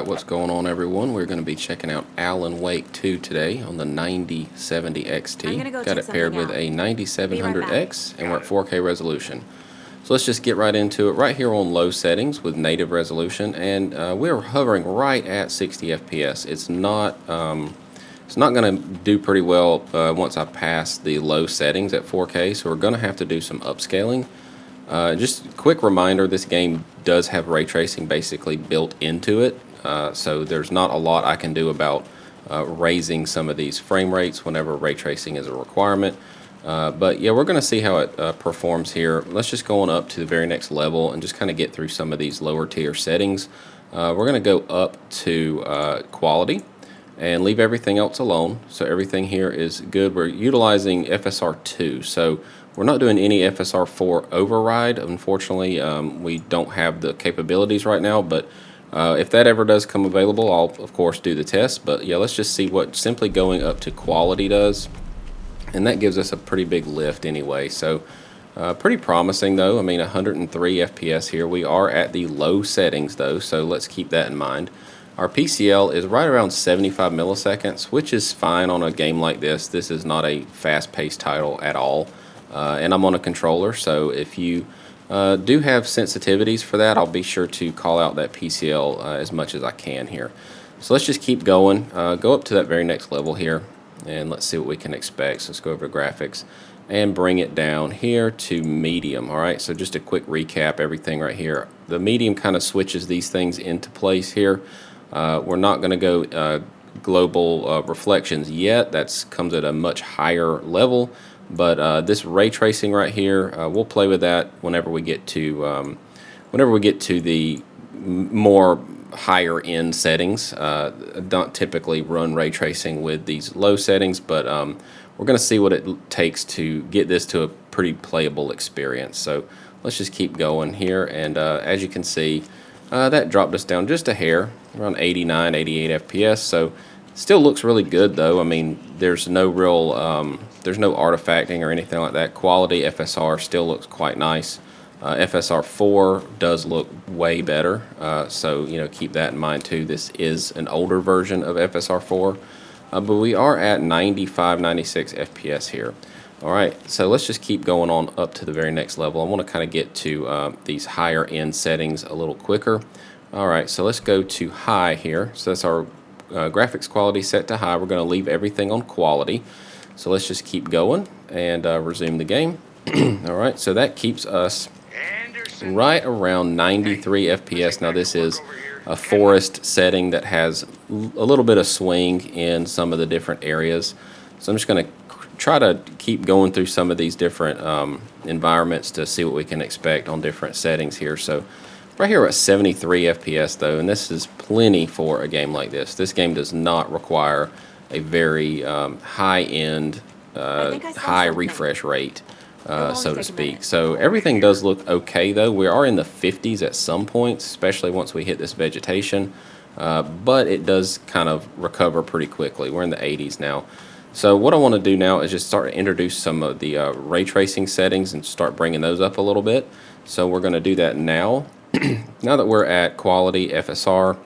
What's going on, everyone? We're going to be checking out Alan Wake 2 today on the 9070 XT. Got it paired with a 9700X, and we're at 4K resolution. So let's just get right into it. Right here on low settings with native resolution, and we're hovering right at 60 FPS. It's not going to do pretty well once I pass the low settings at 4K, so we're going to have to do some upscaling. Just a quick reminder, this game does have ray tracing basically built into it, so there's not a lot I can do about raising some of these frame rates whenever ray tracing is a requirement. But yeah, we're going to see how it performs here. Let's just go on up to the very next level and just kind of get through some of these lower tier settings. We're going to go up to quality and leave everything else alone. So everything here is good. We're utilizing FSR 2, so we're not doing any FSR 4 override. Unfortunately, we don't have the capabilities right now, but if that ever does come available, I'll of course do the test. But yeah, let's just see what simply going up to quality does, and that gives us a pretty big lift anyway. So pretty promising though. I mean, 103 FPS here. We are at the low settings though, so let's keep that in mind. Our PCL is right around 75 milliseconds, which is fine on a game like this. This is not a fast-paced title at all. And I'm on a controller, so if you do have sensitivities for that, I'll be sure to call out that PCL as much as I can here. So let's just keep going, go up to that very next level here, and let's see what we can expect. So let's go over to graphics and bring it down here to medium. Alright, so just a quick recap, everything right here. The medium kind of switches these things into place here. We're not going to go global reflections yet. That comes at a much higher level. But this ray tracing right here, we'll play with that whenever we get to the more higher end settings. Don't typically run ray tracing with these low settings, but we're going to see what it takes to get this to a pretty playable experience. So let's just keep going here, and as you can see, that dropped us down just a hair, around 89, 88 FPS. So still looks really good though. I mean, there's no real there's no artifacting or anything like that. Quality FSR still looks quite nice. FSR 4 does look way better, so you know, keep that in mind too. This is an older version of FSR 4, but we are at 95, 96 FPS here. Alright, so let's just keep going on up to the very next level. I want to kind of get to these higher end settings a little quicker. Alright, so let's go to high here. So that's our graphics quality set to high. We're going to leave everything on quality. So let's just keep going and resume the game. Alright, so that keeps us right around 93 FPS. Now this is a forest setting that has a little bit of swing in some of the different areas. So I'm just going to try to keep going through some of these different environments to see what we can expect on different settings here. So right here we're at 73 FPS though, and this is plenty for a game like this. This game does not require a very high-end, high refresh rate, so to speak. So everything does look okay though. We are in the 50s at some points, especially once we hit this vegetation, but it does kind of recover pretty quickly. We're in the 80s now. So what I want to do now is just start to introduce some of the ray tracing settings and start bringing those up a little bit. So we're going to do that now. Now that we're at quality FSR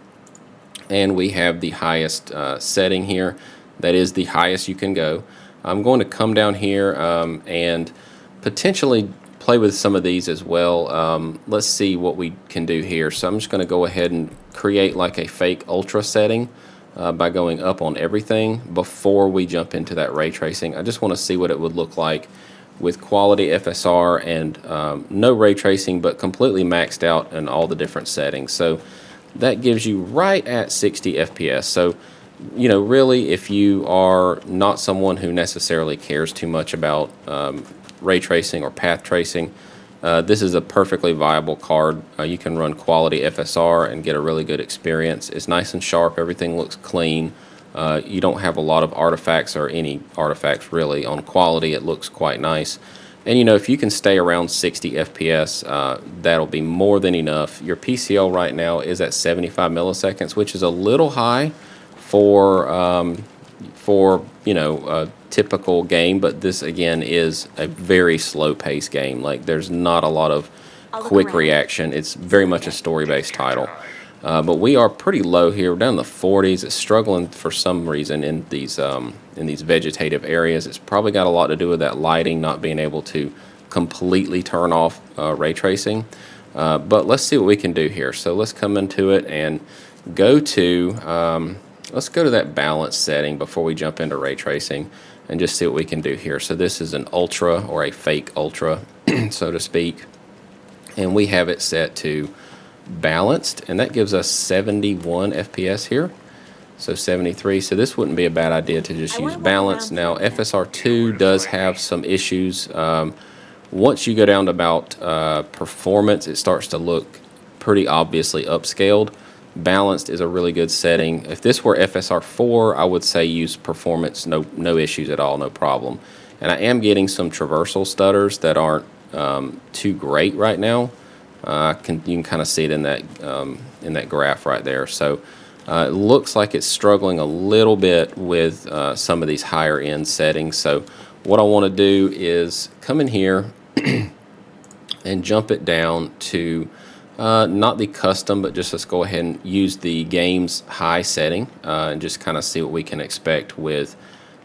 and we have the highest setting here, that is the highest you can go, I'm going to come down here and potentially play with some of these as well. Let's see what we can do here. So I'm just going to go ahead and create like a fake ultra setting by going up on everything before we jump into that ray tracing. I just want to see what it would look like with quality FSR and no ray tracing, but completely maxed out in all the different settings. So that gives you right at 60 FPS. So, you know, really, if you are not someone who necessarily cares too much about ray tracing or path tracing, this is a perfectly viable card. You can run quality FSR and get a really good experience. It's nice and sharp. Everything looks clean. You don't have a lot of artifacts or any artifacts really. On quality, it looks quite nice. And you know, if you can stay around 60 FPS, that'll be more than enough. Your PCL right now is at 75 milliseconds, which is a little high for you know, a typical game, but this again is a very slow-paced game. Like, there's not a lot of quick reaction. It's very much a story-based title. But we are pretty low here. We're down in the 40s. It's struggling for some reason in these vegetative areas. It's probably got a lot to do with that lighting not being able to completely turn off ray tracing. But let's see what we can do here. So let's come into it and go to let's go to that balance setting before we jump into ray tracing and just see what we can do here. So this is an ultra, or a fake ultra, so to speak, and we have it set to balanced, and that gives us 71 FPS here. So 73. So this wouldn't be a bad idea to just use balanced. Now FSR 2 does have some issues. Once you go down to about performance, it starts to look pretty obviously upscaled. Balanced is a really good setting. If this were FSR 4, I would say use performance, no issues at all, no problem. And I am getting some traversal stutters that aren't too great right now. You can kind of see it in that graph right there. So it looks like it's struggling a little bit with some of these higher end settings. So what I want to do is come in here and jump it down to not the custom, but just let's go ahead and use the game's high setting and just kind of see what we can expect with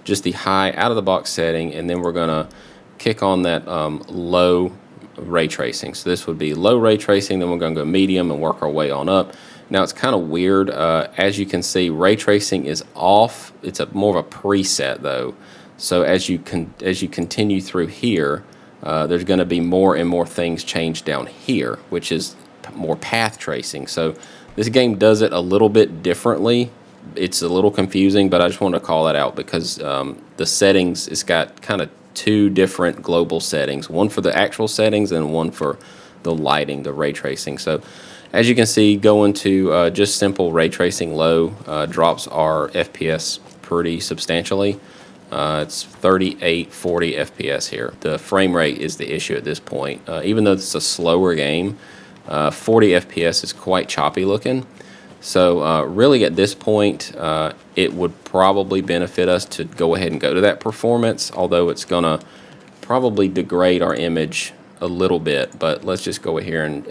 just the high out of the box setting. And then we're going to kick on that low ray tracing. So this would be low ray tracing, then we're going to go medium and work our way on up. Now it's kind of weird. As you can see, ray tracing is off. It's more of a preset though. So as you continue through here, there's going to be more and more things changed down here, which is more path tracing. So this game does it a little bit differently. It's a little confusing, but I just wanted to call that out because the settings, it's got kind of two different global settings, one for the actual settings and one for the lighting, the ray tracing. So as you can see, going to just simple ray tracing low drops our FPS pretty substantially. It's 38, 40 FPS here. The frame rate is the issue at this point. Even though it's a slower game, 40 FPS is quite choppy looking. So really at this point, it would probably benefit us to go ahead and go to that performance, although it's going to probably degrade our image a little bit. But let's just go here and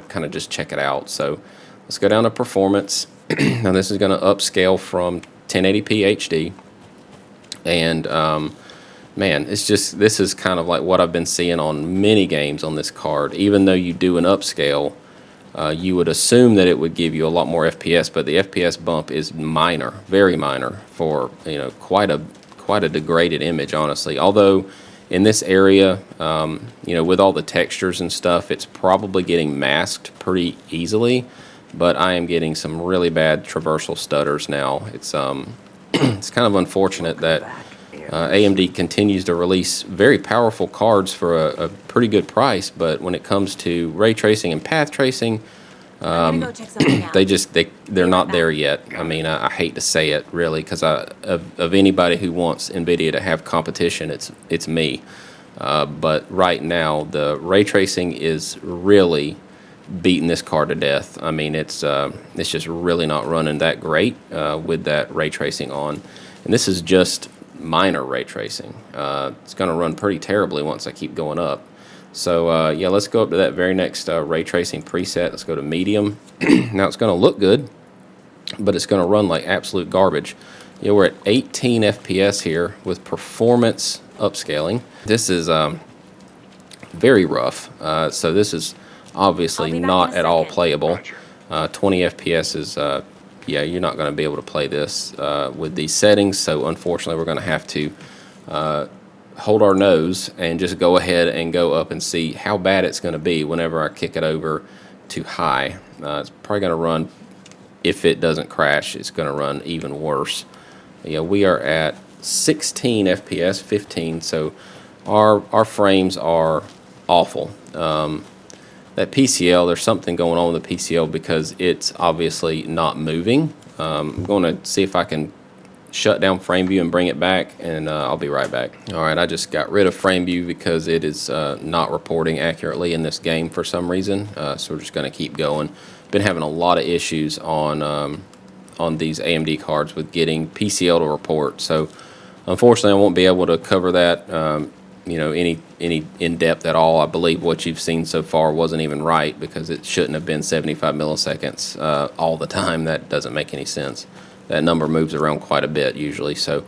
kind of just check it out. So let's go down to performance. Now this is going to upscale from 1080p HD. And man, it's just, this is kind of like what I've been seeing on many games on this card. Even though you do an upscale, you would assume that it would give you a lot more FPS, but the FPS bump is minor, very minor for quite a degraded image, honestly. Although in this area, with all the textures and stuff, it's probably getting masked pretty easily. But I am getting some really bad traversal stutters now. It's it's kind of unfortunate that AMD continues to release very powerful cards for a pretty good price, but when it comes to ray tracing and path tracing, they're not there yet. I mean, I hate to say it really, because of anybody who wants NVIDIA to have competition, it's me. But right now, the ray tracing is really beating this card to death. I mean, it's just really not running that great with that ray tracing on, and this is just minor ray tracing. It's going to run pretty terribly once I keep going up. So yeah, let's go up to that very next ray tracing preset. Let's go to medium. Now it's going to look good, but it's going to run like absolute garbage. We're at 18 FPS here with performance upscaling. This is very rough. So this is obviously not at all playable. 20 FPS is yeah, you're not going to be able to play this with these settings, so unfortunately we're going to have to hold our nose and just go ahead and go up and see how bad it's going to be whenever I kick it over to high. It's probably going to run, if it doesn't crash, it's going to run even worse. Yeah, we are at 16 FPS, 15, so our frames are awful. That PCL, there's something going on with the PCL because it's obviously not moving. I'm going to see if I can shut down frame view and bring it back, and I'll be right back. All right, I just got rid of frame view because it is not reporting accurately in this game for some reason. So we're just going to keep going. Been having a lot of issues on these AMD cards with getting PCL to report. So unfortunately, I won't be able to cover that any in depth at all. I believe what you've seen so far wasn't even right, because it shouldn't have been 75 milliseconds all the time. That doesn't make any sense. That number moves around quite a bit usually. So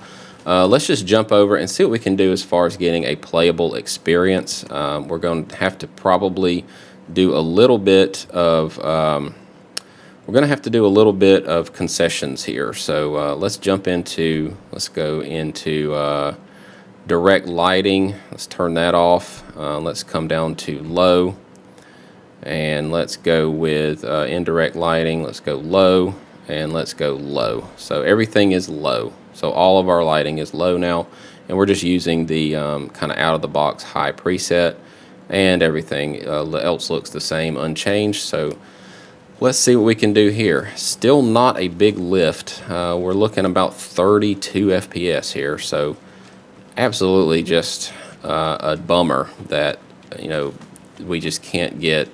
let's just jump over and see what we can do as far as getting a playable experience. We're going to have to probably do a little bit of concessions here. So let's go into direct lighting. Let's turn that off. Let's come down to low, and let's go with indirect lighting. Let's go low, and let's go low. So everything is low. So all of our lighting is low now, and we're just using the kind of out of the box high preset, and everything else looks the same, unchanged. So let's see what we can do here. Still not a big lift. We're looking about 32 FPS here. So absolutely just a bummer that we just can't get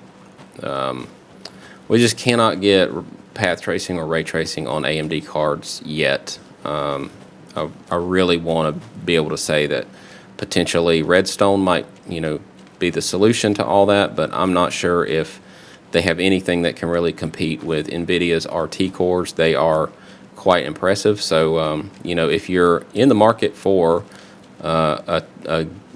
path tracing or ray tracing on AMD cards yet. I really want to be able to say that potentially Redstone might be the solution to all that, but I'm not sure if they have anything that can really compete with NVIDIA's RT cores. They are quite impressive. So if you're in the market for a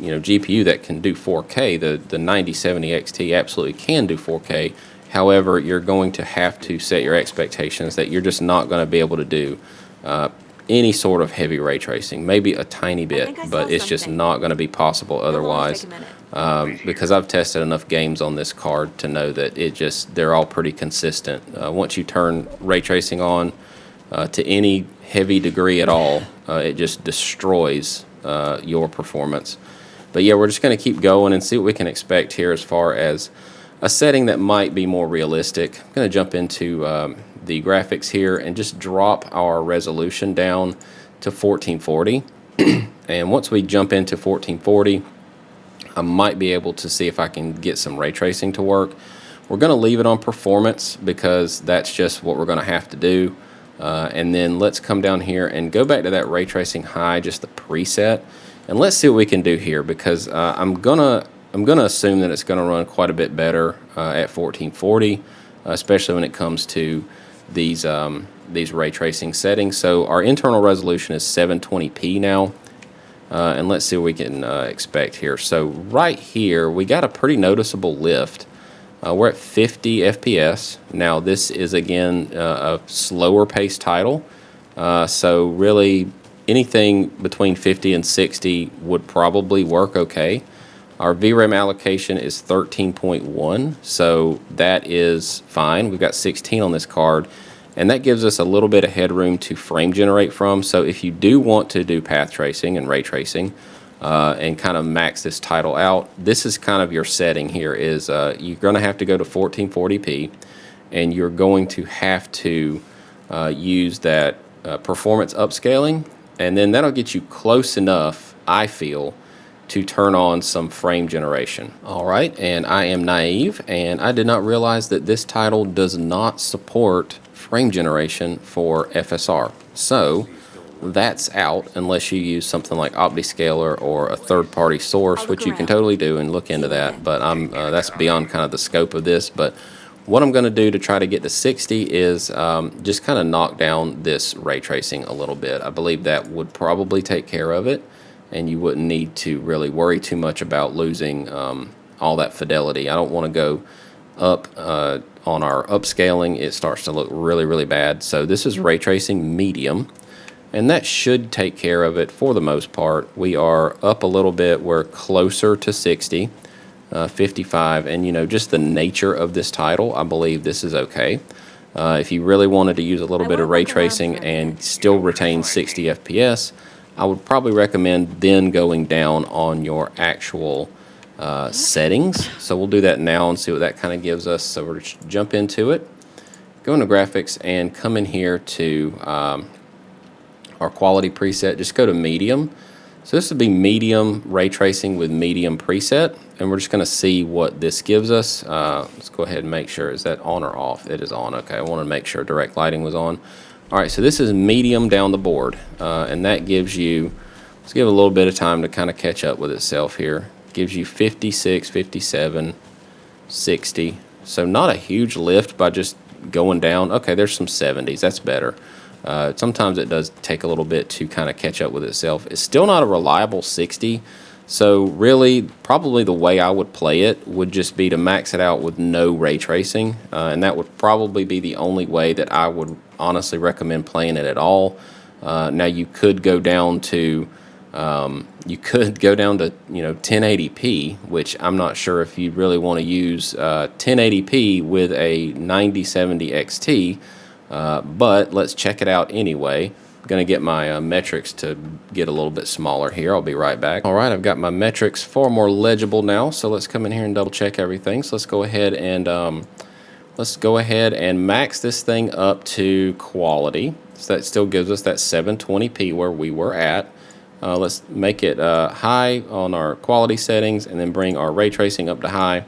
GPU that can do 4K, the 9070 XT absolutely can do 4K. However, you're going to have to set your expectations that you're just not going to be able to do any sort of heavy ray tracing. Maybe a tiny bit, but it's just not going to be possible otherwise. Because I've tested enough games on this card to know that they're all pretty consistent. Once you turn ray tracing on to any heavy degree at all, it just destroys your performance. But yeah, we're just going to keep going and see what we can expect here as far as a setting that might be more realistic. I'm going to jump into the graphics here and just drop our resolution down to 1440. And once we jump into 1440, I might be able to see if I can get some ray tracing to work. We're going to leave it on performance because that's just what we're going to have to do. And then let's come down here and go back to that ray tracing high, just the preset, and let's see what we can do here, because I'm gonna assume that it's gonna run quite a bit better at 1440, especially when it comes to these ray tracing settings. So our internal resolution is 720p now, and let's see what we can expect here. So right here we got a pretty noticeable lift. We're at 50 FPS. Now this is again a slower paced title, so really anything between 50 and 60 would probably work okay. Our VRAM allocation is 13.1, so that is fine. We've got 16 on this card, and that gives us a little bit of headroom to frame generate from. So if you do want to do path tracing and ray tracing and kind of max this title out, this is kind of your setting here. Is you're going to have to go to 1440p, and you're going to have to use that performance upscaling, and then that'll get you close enough, I feel, to turn on some frame generation. All right, and I am naive, and I did not realize that this title does not support frame generation for FSR. So that's out unless you use something like OptiScaler or a third-party source, which you can totally do and look into that. But that's beyond kind of the scope of this. But what I'm going to do to try to get to 60 is just kind of knock down this ray tracing a little bit. I believe that would probably take care of it, and you wouldn't need to really worry too much about losing all that fidelity. I don't want to go up on our upscaling. It starts to look really, really bad. So this is ray tracing medium, and that should take care of it for the most part. We are up a little bit. We're closer to 60. 55, and just the nature of this title, I believe this is okay. If you really wanted to use a little bit of ray tracing and still retain 60 FPS, I would probably recommend then going down on your actual settings. So we'll do that now and see what that kind of gives us. So we'll just jump into it, go into graphics, and come in here to our quality preset. Just go to medium. So this would be medium ray tracing with medium preset, and we're just going to see what this gives us. Let's go ahead and make sure, is that on or off? It is on. Okay, I want to make sure direct lighting was on. All right, so this is medium down the board, and that gives you Let's give it a little bit of time to kind of catch up with itself here. Gives you 56, 57, 60. So not a huge lift by just going down. Okay, there's some 70s. That's better. Sometimes it does take a little bit to kind of catch up with itself. It's still not a reliable 60. So really, probably the way I would play it would just be to max it out with no ray tracing. And that would probably be the only way that I would honestly recommend playing it at all. Now you could go down to 1080p, which I'm not sure if you really want to use 1080p with a 9070 XT, but let's check it out anyway. I'm going to get my metrics to get a little bit smaller here. I'll be right back. All right, I've got my metrics far more legible now, so let's come in here and double check everything. So let's go ahead and max this thing up to quality. So that still gives us that 720p where we were at. Let's make it high on our quality settings and then bring our ray tracing up to high.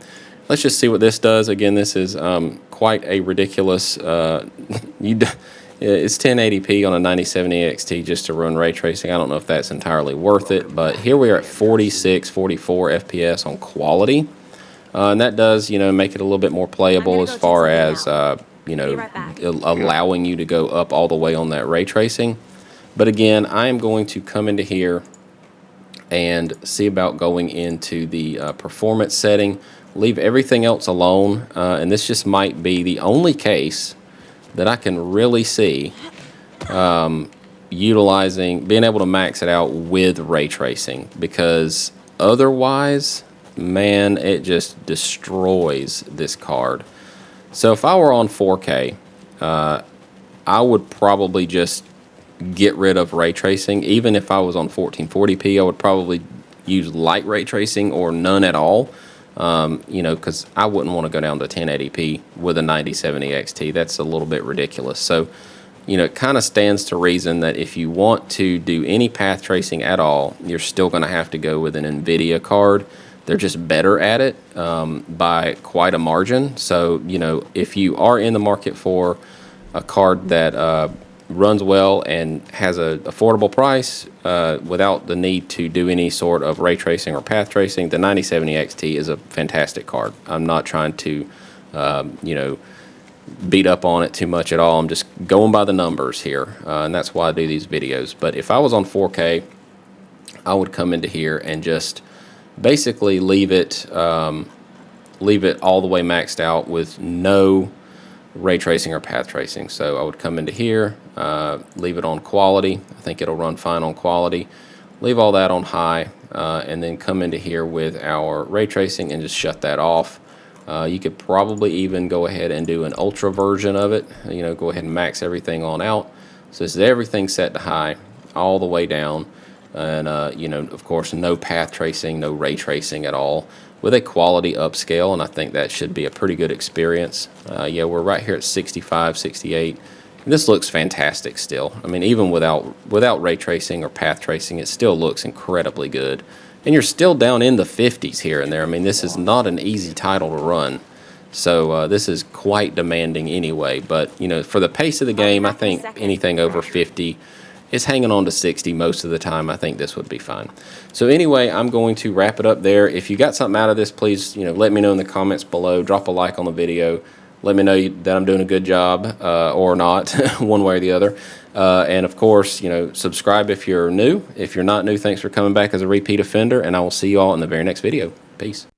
Let's just see what this does. Again, this is quite a ridiculous, it's 1080p on a 9070 XT just to run ray tracing. I don't know if that's entirely worth it, but here we are at 46, 44 FPS on quality. And that does, make it a little bit more playable as far as, allowing you to go up all the way on that ray tracing. But again, I am going to come into here and see about going into the performance setting, leave everything else alone, and this just might be the only case that I can really see being able to max it out with ray tracing, because otherwise, man, it just destroys this card. So if I were on 4K, I would probably just get rid of ray tracing. Even if I was on 1440p, I would probably use light ray tracing or none at all. Because I wouldn't want to go down to 1080p with a 9070 XT. That's a little bit ridiculous. So, it kind of stands to reason that if you want to do any path tracing at all, you're still going to have to go with an NVIDIA card. They're just better at it by quite a margin. So, if you are in the market for a card that runs well and has an affordable price without the need to do any sort of ray tracing or path tracing, the 9070 XT is a fantastic card. I'm not trying to, beat up on it too much at all. I'm just going by the numbers here, and that's why I do these videos. But if I was on 4K, I would come into here and just basically leave it all the way maxed out with no ray tracing or path tracing. So I would come into here, leave it on quality. I think it'll run fine on quality. Leave all that on high, and then come into here with our ray tracing and just shut that off. You could probably even go ahead and do an ultra version of it. Go ahead and max everything on out. So this is everything set to high all the way down. And, of course, no path tracing, no ray tracing at all, with a quality upscale, and I think that should be a pretty good experience. Yeah, we're right here at 65, 68. And this looks fantastic still. I mean, even without ray tracing or path tracing, it still looks incredibly good. And you're still down in the 50s here and there. I mean, this is not an easy title to run. So this is quite demanding anyway. But, for the pace of the game, I think anything over 50 is hanging on to 60 most of the time. I think this would be fine. So anyway, I'm going to wrap it up there. If you got something out of this, please, let me know in the comments below. Drop a like on the video. Let me know that I'm doing a good job or not, one way or the other. And of course, subscribe if you're new. If you're not new, thanks for coming back as a repeat offender, and I will see you all in the very next video. Peace.